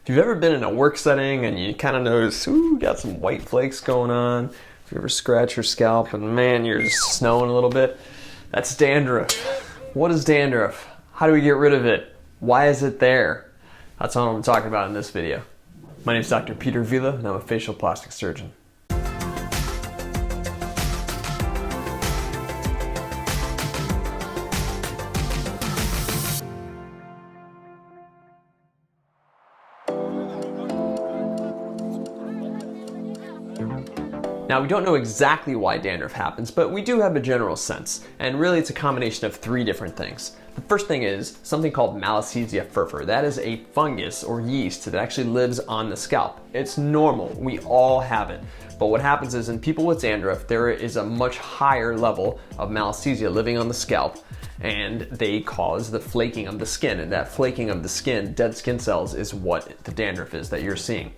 If you've ever been in a work setting and you kind of notice, ooh, got some white flakes going on. If you ever scratch your scalp and man, you're just snowing a little bit, that's dandruff. What is dandruff? How do we get rid of it? Why is it there? That's what I'm talking about in this video. My name is Dr. Peter Vila and I'm a facial plastic surgeon. Now, we don't know exactly why dandruff happens, but we do have a general sense, and really it's a combination of three different things. The first thing is something called Malassezia furfur. That is a fungus or yeast that actually lives on the scalp. It's normal, we all have it. But what happens is in people with dandruff, there is a much higher level of Malassezia living on the scalp, and they cause the flaking of the skin, and that flaking of the skin, dead skin cells, is what the dandruff is that you're seeing.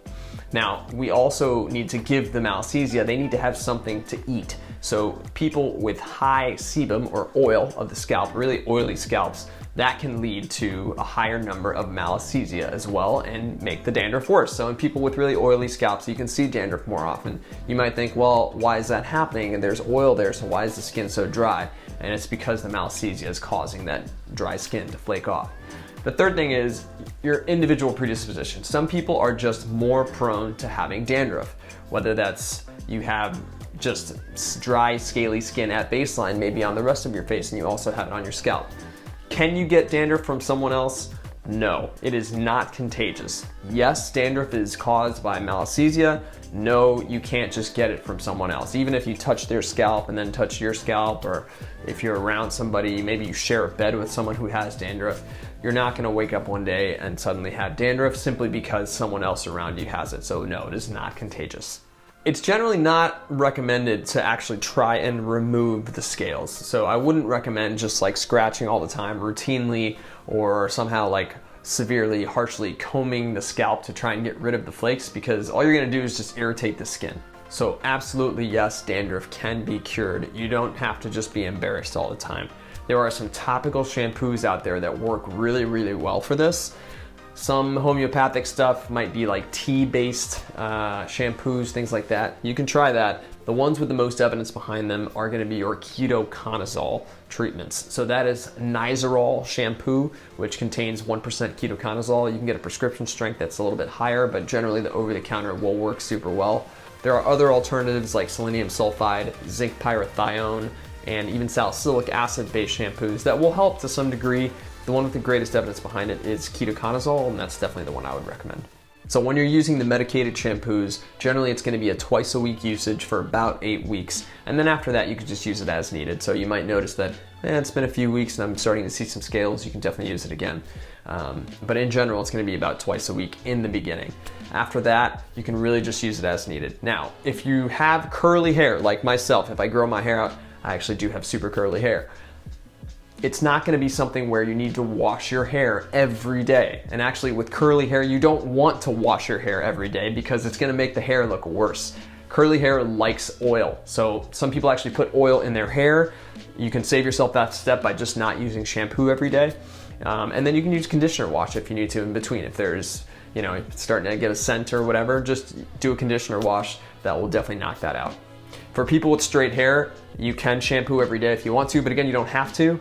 Now, we also need to give the Malassezia, they need to have something to eat. So people with high sebum or oil of the scalp, really oily scalps, that can lead to a higher number of Malassezia as well and make the dandruff worse. So in people with really oily scalps, you can see dandruff more often. You might think, well, why is that happening? And there's oil there, so why is the skin so dry? And it's because the Malassezia is causing that dry skin to flake off. The third thing is your individual predisposition. Some people are just more prone to having dandruff, whether that's you have just dry, scaly skin at baseline, maybe on the rest of your face, and you also have it on your scalp. Can you get dandruff from someone else? No, it is not contagious. Yes, dandruff is caused by Malassezia. No, you can't just get it from someone else. Even if you touch their scalp and then touch your scalp, or if you're around somebody, maybe you share a bed with someone who has dandruff, you're not gonna wake up one day and suddenly have dandruff simply because someone else around you has it. So no, it is not contagious. It's generally not recommended to actually try and remove the scales. So I wouldn't recommend just like scratching all the time routinely or somehow like severely, harshly combing the scalp to try and get rid of the flakes, because all you're gonna do is just irritate the skin. So absolutely yes, dandruff can be cured. You don't have to just be embarrassed all the time. There are some topical shampoos out there that work really, really well for this. Some homeopathic stuff might be like tea-based shampoos, things like that. You can try that. The ones with the most evidence behind them are gonna be your Ketoconazole treatments. So that is Nizoral shampoo, which contains 1% Ketoconazole. You can get a prescription strength that's a little bit higher, but generally the over-the-counter will work super well. There are other alternatives like selenium sulfide, zinc pyrithione, and even salicylic acid-based shampoos that will help to some degree. The one with the greatest evidence behind it is Ketoconazole, and that's definitely the one I would recommend. So when you're using the medicated shampoos, generally it's gonna be a twice a week usage for about 8 weeks. And then after that, you can just use it as needed. So you might notice that, it's been a few weeks and I'm starting to see some scales, you can definitely use it again. But in general, it's gonna be about twice a week in the beginning. After that, you can really just use it as needed. Now, if you have curly hair, like myself, if I grow my hair out, I actually do have super curly hair. It's not gonna be something where you need to wash your hair every day. And actually with curly hair, you don't want to wash your hair every day because it's gonna make the hair look worse. Curly hair likes oil. So some people actually put oil in their hair. You can save yourself that step by just not using shampoo every day. And then you can use conditioner wash if you need to in between. If there's, if it's starting to get a scent or whatever, just do a conditioner wash. That will definitely knock that out. For people with straight hair, you can shampoo every day if you want to, but again, you don't have to.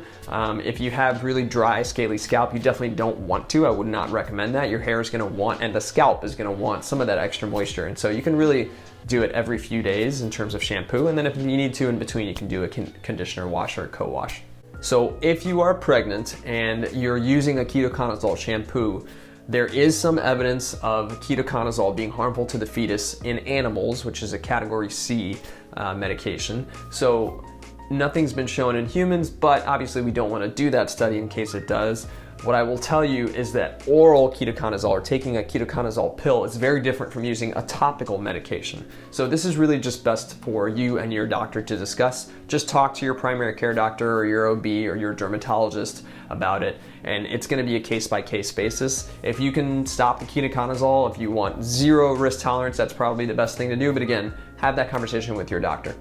If you have really dry, scaly scalp, you definitely don't want to. I would not recommend that. Your hair is gonna want, and the scalp is gonna want some of that extra moisture. And so you can really do it every few days in terms of shampoo. And then if you need to in between, you can do a conditioner wash or a co-wash. So if you are pregnant and you're using a Ketoconazole shampoo, there is some evidence of Ketoconazole being harmful to the fetus in animals, which is a category C medication. So nothing's been shown in humans, but obviously we don't want to do that study in case it does. What I will tell you is that oral Ketoconazole, or taking a Ketoconazole pill, is very different from using a topical medication. So this is really just best for you and your doctor to discuss. Just talk to your primary care doctor or your OB or your dermatologist about it, and it's going to be a case-by-case basis. If you can stop the Ketoconazole, if you want zero risk tolerance, that's probably the best thing to do, but again, have that conversation with your doctor.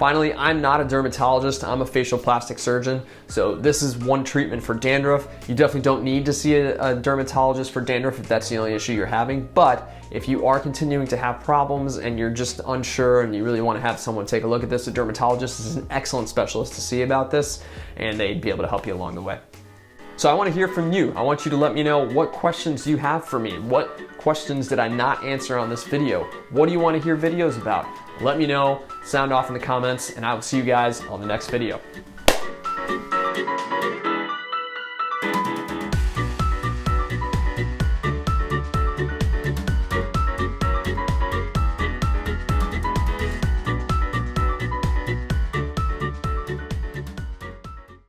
Finally, I'm not a dermatologist, I'm a facial plastic surgeon, so this is one treatment for dandruff. You definitely don't need to see a dermatologist for dandruff if that's the only issue you're having, but if you are continuing to have problems and you're just unsure and you really want to have someone take a look at this, a dermatologist is an excellent specialist to see about this, and they'd be able to help you along the way. So I want to hear from you. I want you to let me know what questions you have for me. What questions did I not answer on this video? What do you want to hear videos about? Let me know, sound off in the comments, and I will see you guys on the next video.